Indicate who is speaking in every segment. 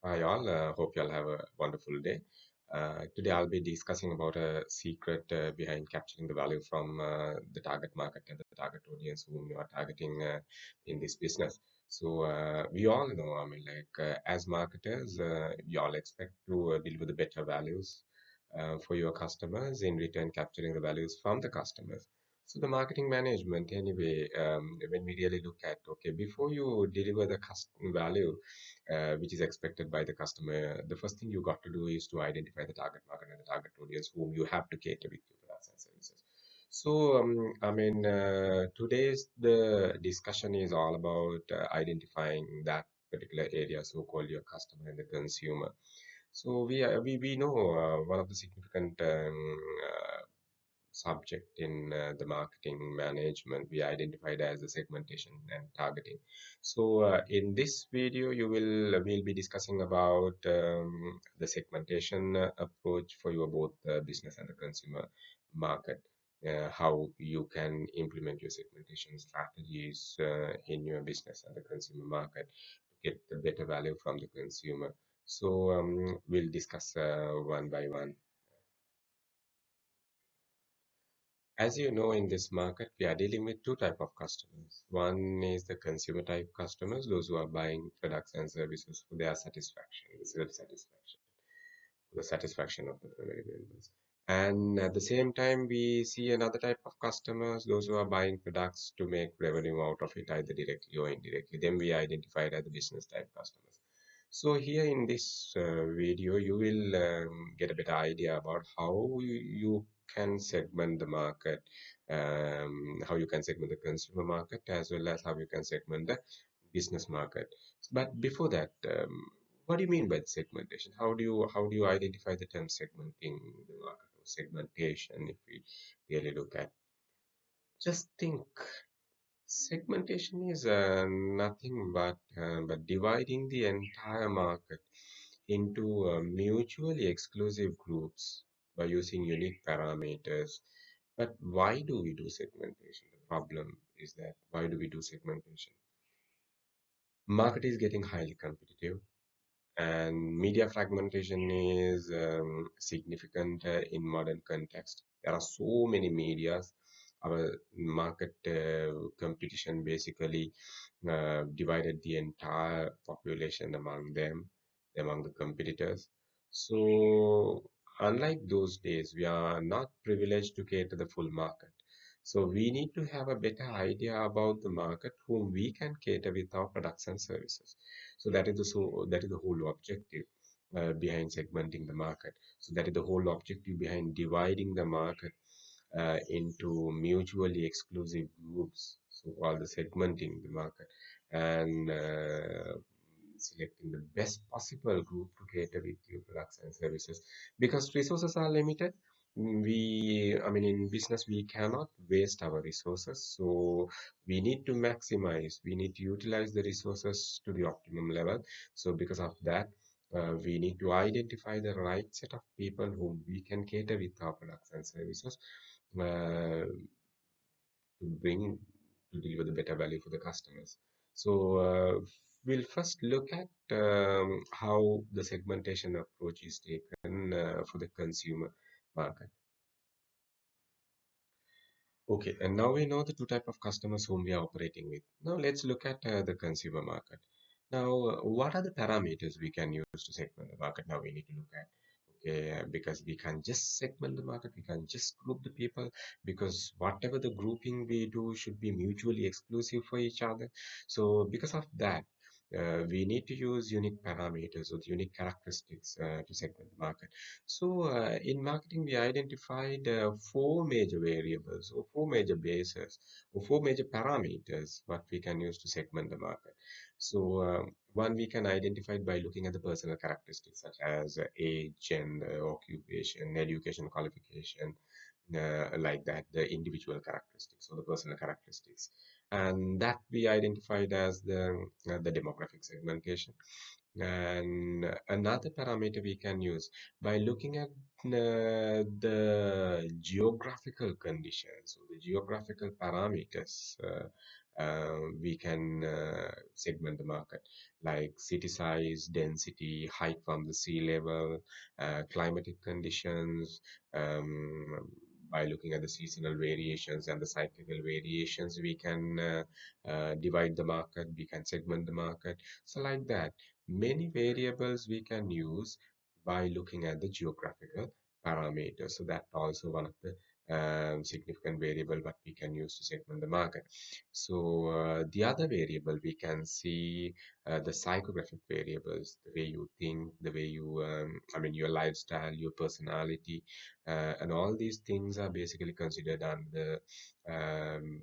Speaker 1: Hi all, hope you all have a wonderful day. Today I'll be discussing about a secret behind capturing the value from the target market and the target audience whom you are targeting in this business. We all know, as marketers, you all expect to deliver the better values for your customers, in return capturing the values from the customers. So the marketing management, anyway, when we really look at, okay, before you deliver the custom value, which is expected by the customer, the first thing you got to do is to identify the target market and the target audience whom you have to cater with your products and services. Today's the discussion is all about identifying that particular area, so-called your customer and the consumer. We know one of the significant subject in the marketing management we identified as the segmentation and targeting. In this video you will be discussing about the segmentation approach for your both business and the consumer market, how you can implement your segmentation strategies in your business and the consumer market to get the better value from the consumer. We'll discuss one by one. As you know, in this market, we are dealing with two type of customers. One is the consumer type customers, those who are buying products and services for their satisfaction, the self-satisfaction, the satisfaction of the family members. And at the same time, we see another type of customers, those who are buying products to make revenue out of it, either directly or indirectly. Then we identify it as the business type customers. So here in this video, you will get a better idea about how you can segment the market, how you can segment the consumer market, as well as how you can segment the business market. But before that, what do you mean by the segmentation? How do you identify the term segmenting the market or segmentation? If we really look at, just think, segmentation is nothing but dividing the entire market into mutually exclusive groups by using unique parameters. But why do we do segmentation? The problem is that why do we do segmentation? Market is getting highly competitive, and media fragmentation is significant in modern context. There are so many medias. Our market competition basically divided the entire population among them, among the competitors. So, unlike those days, we are not privileged to cater the full market. So, we need to have a better idea about the market whom we can cater with our products and services. That is the whole objective behind segmenting the market. So that is the whole objective behind dividing the market into mutually exclusive groups. So while the segmenting the market and selecting the best possible group to cater with your products and services, because resources are limited. In business, we cannot waste our resources. So we need to maximize, we need to utilize the resources to the optimum level. So because of that, we need to identify the right set of people whom we can cater with our products and services to bring to deliver the better value for the customers. We'll first look at how the segmentation approach is taken for the consumer market. Okay, and now we know the two type of customers whom we are operating with. Now let's look at the consumer market. Now, what are the parameters we can use to segment the market? Now we need to look at, okay, because we can just segment the market, we can just group the people, because whatever the grouping we do should be mutually exclusive for each other. So because of that, we need to use unique parameters or unique characteristics to segment the market. In marketing, we identified four major variables or four major bases or four major parameters what we can use to segment the market. One we can identify by looking at the personal characteristics such as age, gender, occupation, education, qualification, like that, the individual characteristics or the personal characteristics, and that we identified as the demographic segmentation. And another parameter we can use by looking at the geographical conditions or the geographical parameters we can segment the market like city size, density, height from the sea level, climatic conditions. By looking at the seasonal variations and the cyclical variations, we can divide the market, we can segment the market. So, like that, many variables we can use by looking at the geographical parameters. So, that also one of the significant variable what we can use to segment the market. So the other variable we can see the psychographic variables, the way you think, the way you, I mean, your lifestyle, your personality, and all these things are basically considered under the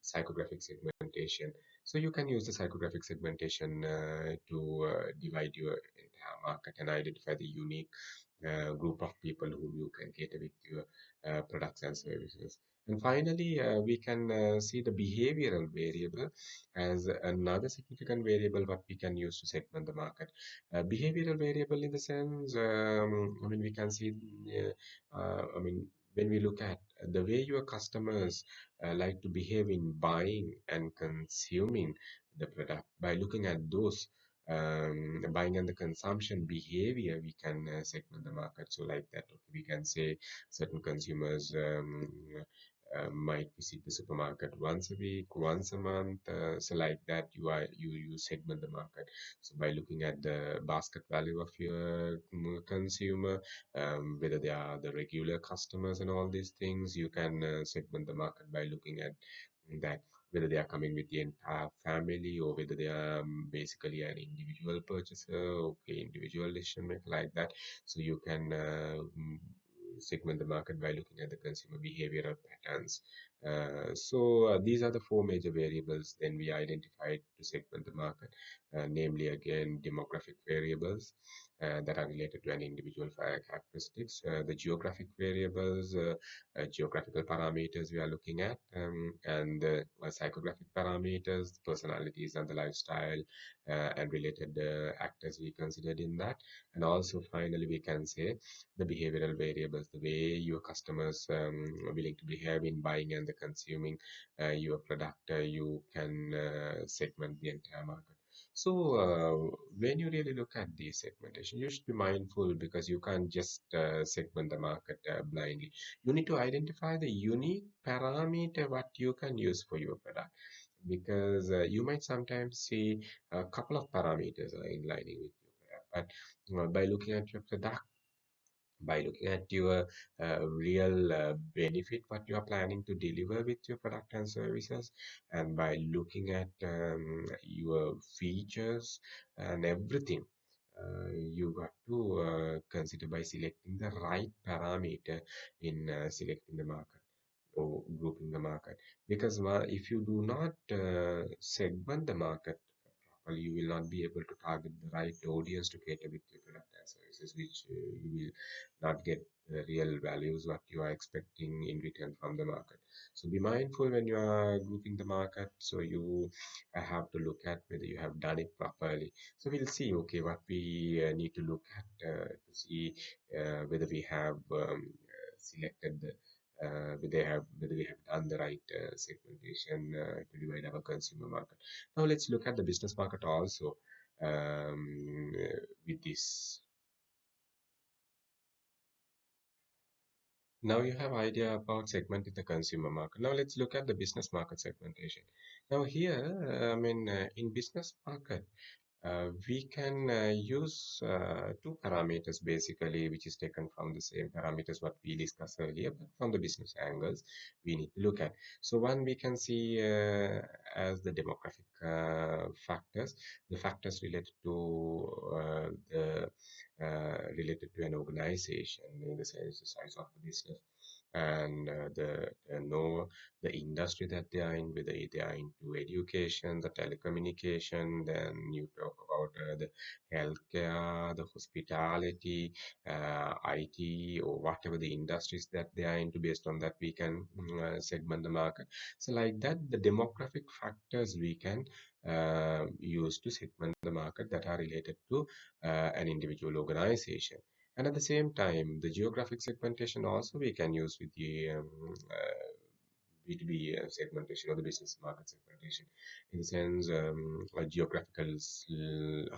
Speaker 1: psychographic segmentation. So you can use the psychographic segmentation to divide your entire market and identify the unique group of people whom you can cater with your products and services. And finally, we can see the behavioral variable as another significant variable what we can use to segment the market. Behavioral variable in the sense, I mean, we can see, I mean, when we look at the way your customers like to behave in buying and consuming the product, by looking at those buying and the consumption behavior, we can segment the market. So, like that, okay, we can say certain consumers might visit the supermarket once a week, once a month. So, like that, you segment the market. So, by looking at the basket value of your consumer, whether they are the regular customers and all these things, you can segment the market by looking at that, whether they are coming with the entire family or whether they are basically an individual purchaser, okay, individual decision maker, like that. So you can segment the market by looking at the consumer behavioral patterns. So these are the four major variables then we identified to segment the market, namely again demographic variables that are related to an individual characteristics, the geographic variables, geographical parameters we are looking at, and the psychographic parameters, the personalities and the lifestyle, and related actors we considered in that. And also, finally, we can say the behavioral variables, the way your customers are willing to behave in buying and the consuming your product, you can segment the entire market. So, when you really look at the segmentation, you should be mindful because you can't just segment the market blindly. You need to identify the unique parameter what you can use for your product, because you might sometimes see a couple of parameters are in lining with your product, but by looking at your product, by looking at your real benefit what you are planning to deliver with your product and services, and by looking at your features and everything, you got to consider by selecting the right parameter in selecting the market or grouping the market. Because if you do not segment the market properly, you will not be able to target the right audience to cater with your product and services, which you will not get the real values what you are expecting in return from the market. So be mindful when you are grouping the market. So you have to look at whether you have done it properly. So we'll see, okay, what we need to look at to see whether we have selected the whether we have done the right segmentation to divide our consumer market. Now let's look at the business market also with this. Now you have idea about segmenting the consumer market. Now let's look at the business market segmentation. Now here, I mean, in business market, we can use two parameters basically, which is taken from the same parameters what we discussed earlier, but from the business angles we need to look at. So one we can see as the demographic factors, the factors related to related to an organization in the sense the size of the business and the know the industry that they are in, whether they are into education, the telecommunication, then you talk about the healthcare, the hospitality, IT, or whatever the industries that they are into. Based on that, we can segment the market. So, like that, the demographic factors we can use to segment the market that are related to an individual organization. And at the same time, the geographic segmentation also we can use with the B2B segmentation or the business market segmentation, in the sense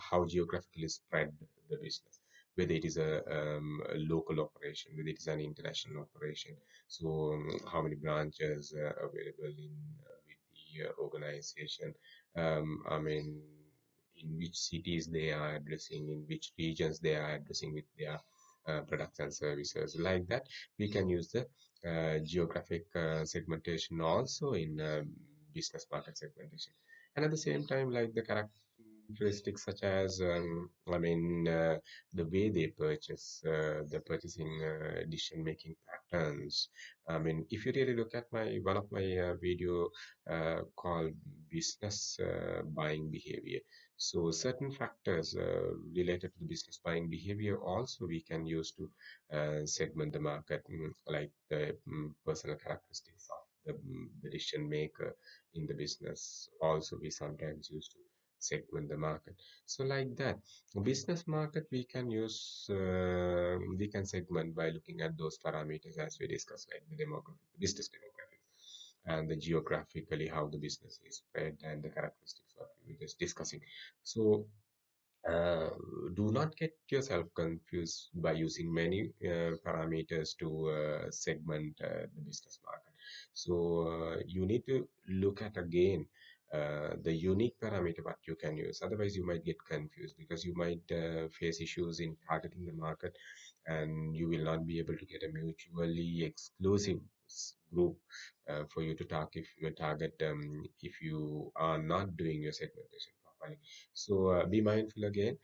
Speaker 1: how geographically spread the business, whether it is a local operation, whether it is an international operation. So how many branches available with the organization? I mean, in which cities they are addressing, in which regions they are addressing with their products and services. Like that, we can use the geographic segmentation also in business market segmentation. And at the same time, like the characteristics such as, the way they purchase, the purchasing decision-making patterns. I mean, if you really look at my one of my video called business buying behavior, so certain factors related to the business buying behavior also we can use to segment the market, like the personal characteristics of the decision maker in the business. Also, we sometimes use to segment the market. So like that, business market we can segment by looking at those parameters as we discussed, like the demographic, the business demographics, and the geographically how the business is spread and the characteristics what we were just discussing. So uh, do not get yourself confused by using many parameters to segment the business market. So you need to look at again the unique parameter what you can use. Otherwise, you might get confused because you might face issues in targeting the market, and you will not be able to get a mutually exclusive group for you to target if you are not doing your segmentation properly. So be mindful again,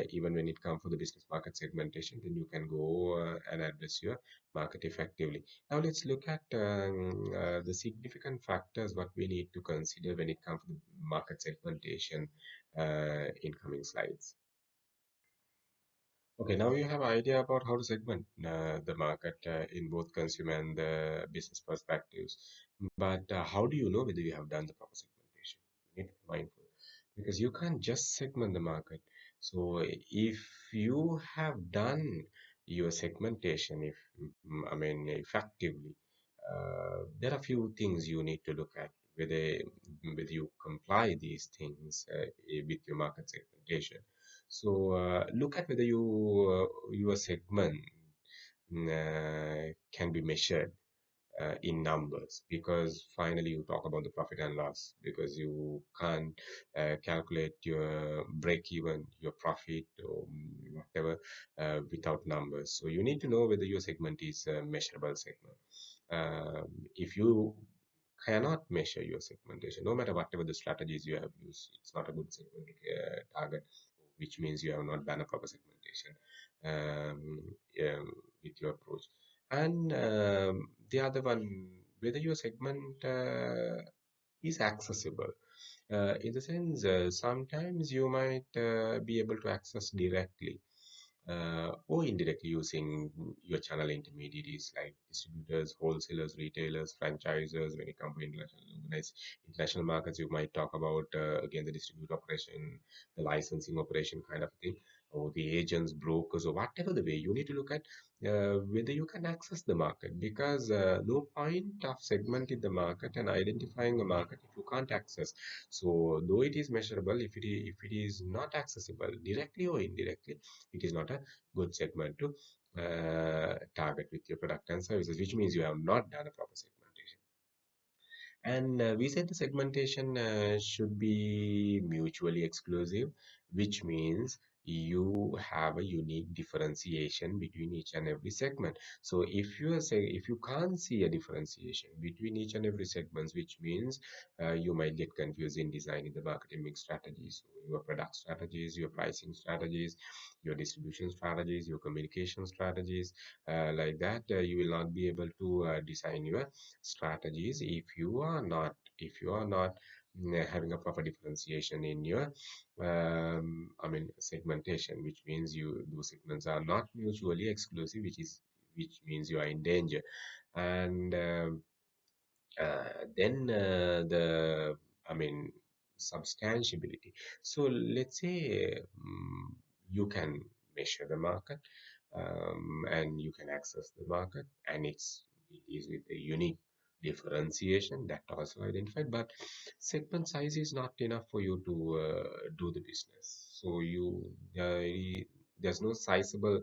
Speaker 1: even when it comes for the business market segmentation, then you can go and address your market effectively. Now let's look at the significant factors what we need to consider when it comes to the market segmentation in coming slides. Okay, now you have idea about how to segment the market in both consumer and the business perspectives. But how do you know whether you have done the proper segmentation? You need to be mindful because you can't just segment the market. So if you have done your segmentation, if effectively, there are few things you need to look at whether you comply these things with your market segmentation. So look at whether your segment can be measured in numbers, because finally you talk about the profit and loss, because you can't calculate your break even, your profit, or whatever without numbers. So you need to know whether your segment is a measurable segment. If you cannot measure your segmentation, no matter whatever the strategies you have used, it's not a good segment target, which means you have not done a proper segmentation um, with your approach. And the other one, whether your segment is accessible. In the sense, sometimes you might be able to access directly or indirectly using your channel intermediaries like distributors, wholesalers, retailers, franchisers. When it comes to international markets, you might talk about again the distributor operation, the licensing operation kind of thing, or the agents, brokers, or whatever the way. You need to look at whether you can access the market, because no point of segmenting the market and identifying a market if you can't access. So though it is measurable, if it is not accessible directly or indirectly, it is not a good segment to target with your product and services, which means you have not done a proper segmentation. And we said the segmentation should be mutually exclusive, which means you have a unique differentiation between each and every segment. So if you can't see a differentiation between each and every segments, which means you might get confused in designing the marketing mix strategies, so your product strategies, your pricing strategies, your distribution strategies, your communication strategies, like that. You will not be able to design your strategies if you are not having a proper differentiation in your segmentation, which means you those segments are not mutually exclusive, which means you are in danger. And then the I mean substantiability. So let's say you can measure the market, and you can access the market, and it is with a unique differentiation that also identified, but segment size is not enough for you to do the business. So there's no sizable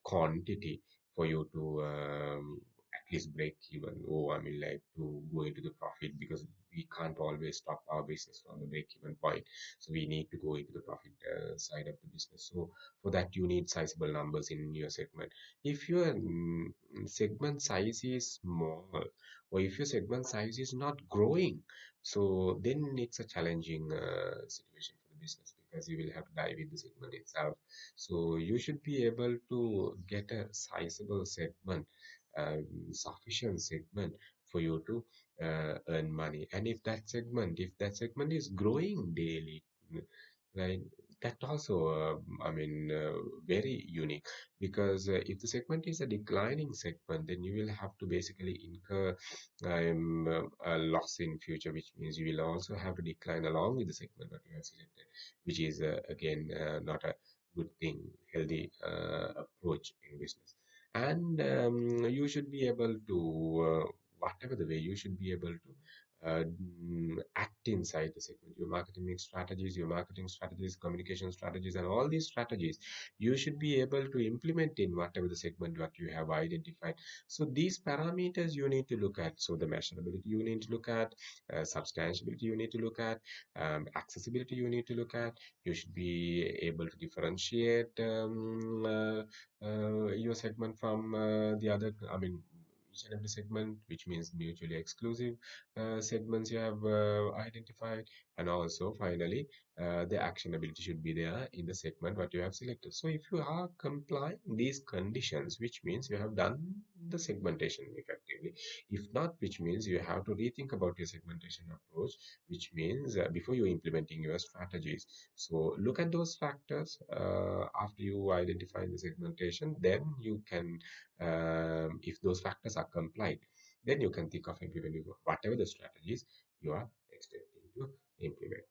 Speaker 1: quantity for you to at least break even. Oh, I mean, like to go into the profit, because we can't always stop our business from the break even point. So we need to go into the profit side of the business. So for that, you need sizable numbers in your segment. If your segment size is small, or if your segment size is not growing, so then it's a challenging situation for the business, because you will have to dive in the segment itself. So you should be able to get a sizable segment, sufficient segment for you to earn money. And if that segment is growing daily, right, that also I mean very unique, because if the segment is a declining segment, then you will have to basically incur a loss in future, which means you will also have to decline along with the segment that you have selected, which is again not a good thing, healthy approach in business. And you should be able to, whatever the way, you should be able to act inside the segment. Your marketing strategies, communication strategies, and all these strategies, you should be able to implement in whatever the segment that you have identified. So these parameters you need to look at. So the measurability you need to look at, substantiability you need to look at, accessibility you need to look at. You should be able to differentiate your segment from the other. I mean, each and every segment, which means mutually exclusive segments you have identified, and also finally the actionability should be there in the segment what you have selected. So if you are complying these conditions, which means you have done the segmentation effectively. If not, which means you have to rethink about your segmentation approach, which means before you implementing your strategies. So look at those factors after you identify the segmentation, then you can, if those factors are complied, then you can think of implementing whatever the strategies you are expecting to implement.